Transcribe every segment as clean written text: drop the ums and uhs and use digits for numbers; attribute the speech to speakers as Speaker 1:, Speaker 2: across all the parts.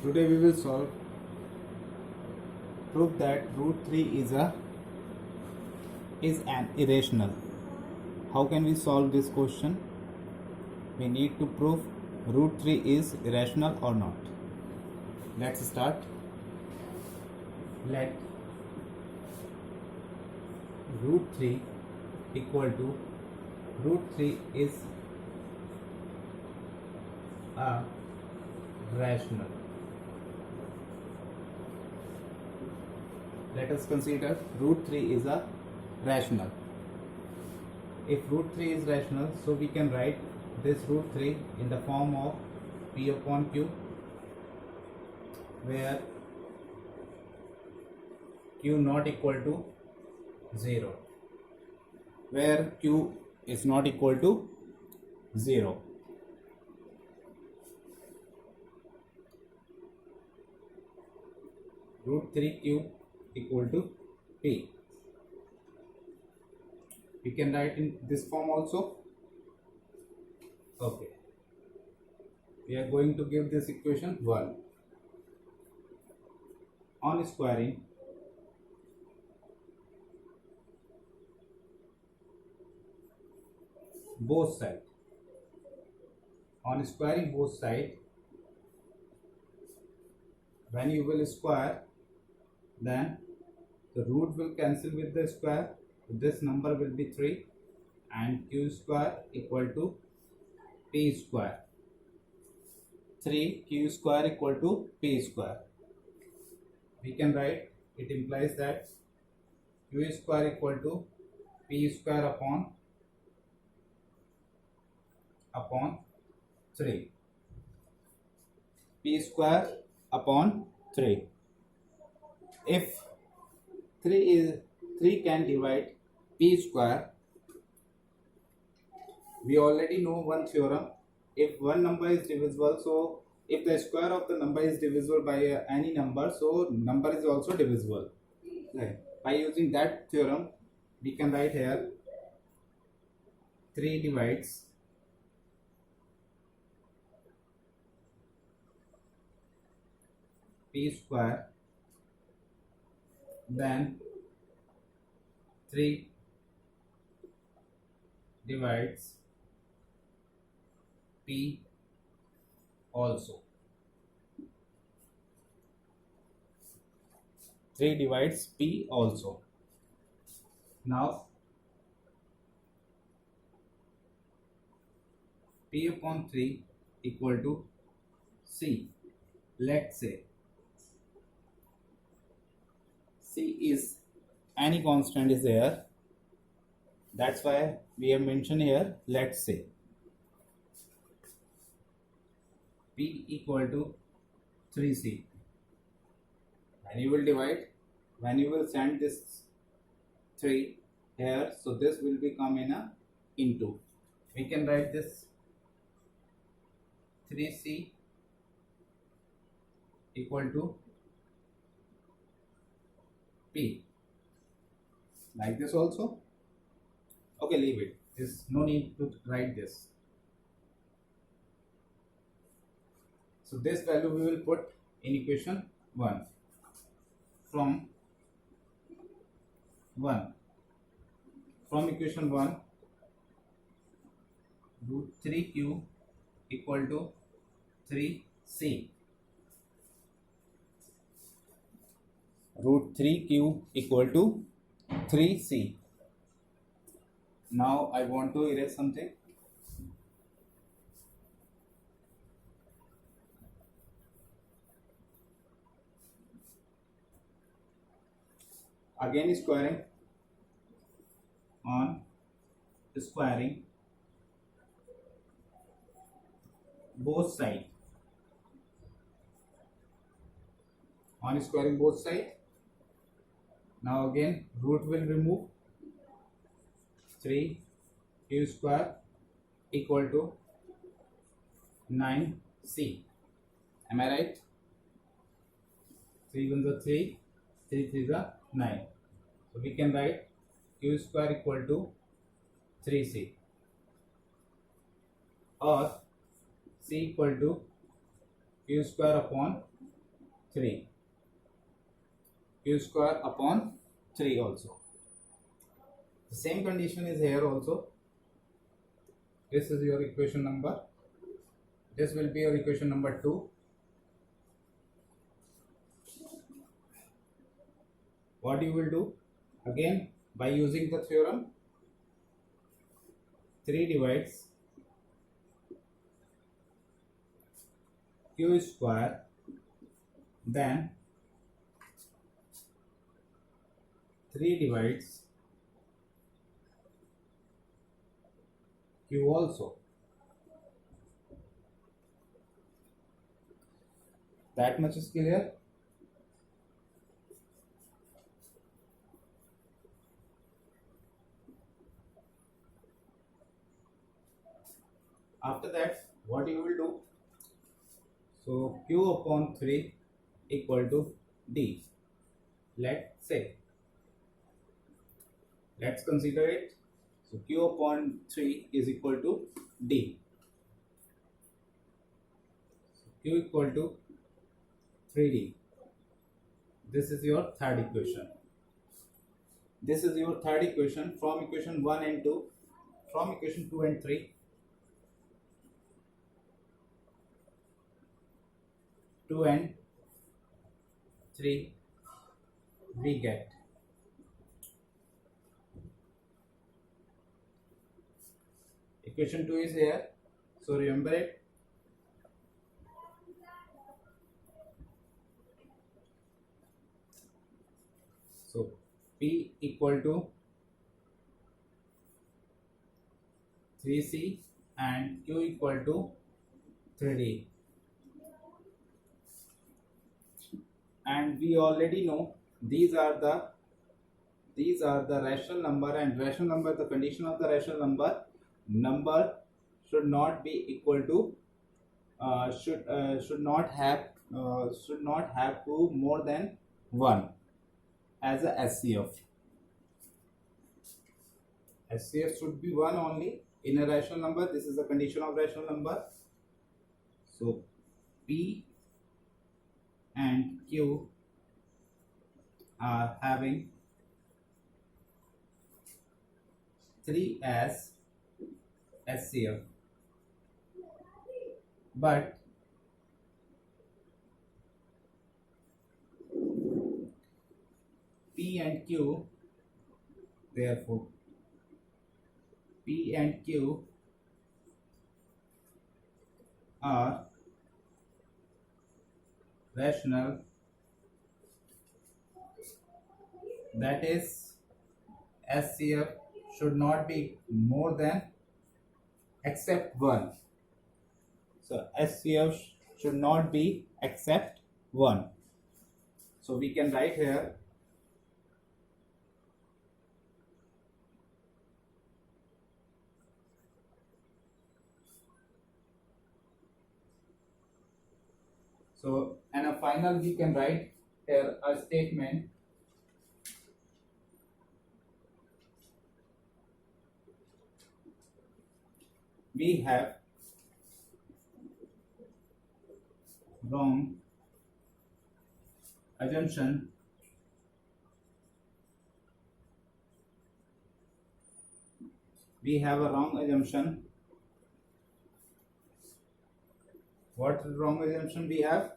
Speaker 1: Today we will solve prove that root 3 is an irrational. How can we solve this question? We need to prove root 3 is irrational or not. Let's start. Let root 3 equal to root 3 is a rational. Let us consider root 3 is a rational. If root 3 is rational, so we can write this root 3 in the form of p upon q, where q not equal to 0, where q is not equal to 0. Root 3q equal to p. We can write in this form also. Okay. We are going to give this equation 1. On squaring, both sides. On squaring both sides, when you will square, then the root will cancel with the square. This number will be 3 and q square equal to p square. 3 q square equal to p square. We can write, it implies that q square equal to p square upon 3. P square upon 3. If 3 can divide p square, we already know one theorem. If one number is divisible, so if the square of the number is divisible by any number, so number is also divisible. Okay. By using that theorem, we can write here 3 divides p square, then 3 divides p also. 3 divides p also. Now p upon 3 equal to c. Let's say c is any constant is there. That's why we have mentioned here, let's say p equal to 3c. When you will divide, when you will send this 3 here, so this will become in a into. We can write this 3c equal to p, like this also. Okay, leave it. There's no need to write this. So this value we will put in equation 1. From equation 1, root 3q equal to 3c. Root 3q equal to 3c. Now I want to erase something. Again squaring. On squaring both sides. On squaring both sides. Now again root will remove. 3 q square equal to 9c. Am I right? 3 1 is 3, 3 3 is 9. So we can write q square equal to 3c, or c equal to q square upon 3. Q square upon 3 also. The same condition is here also. This is your equation number. This will be your equation number 2. What you will do? Again, by using the theorem, 3 divides Q square, then 3 divides Q also. That much is clear. After that, what you will do? So Q upon 3 equal to D. Let's say, let's consider it. So Q upon 3 is equal to D. So Q equal to 3D. This is your third equation. This is your third equation from equation 1 and 2. From equation 2 and 3. 2 and 3 we get equation 2 is here, so remember it. So P equal to 3C and Q equal to 3D. And we already know these are the rational number, and rational number, the condition of the rational number should not be equal to should not have to more than 1 as a SCF. SCF should be 1 only in a rational number. This is the condition of rational number. So P and Q are having 3 as SCF, but P and Q, therefore P and Q are rational, that is SCF should not be more than except 1. So SCF should not be except 1. So we can write here so, and a final we can write here a statement we have wrong assumption What wrong assumption we have?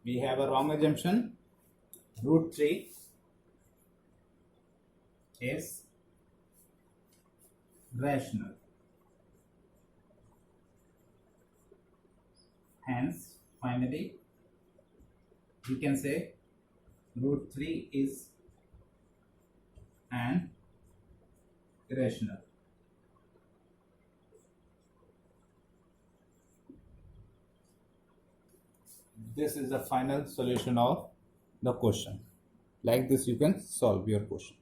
Speaker 1: We have a wrong assumption. Root 3 is rational. Hence, finally, we can say root 3 is an irrational. This is the final solution of the question. Like this, you can solve your question.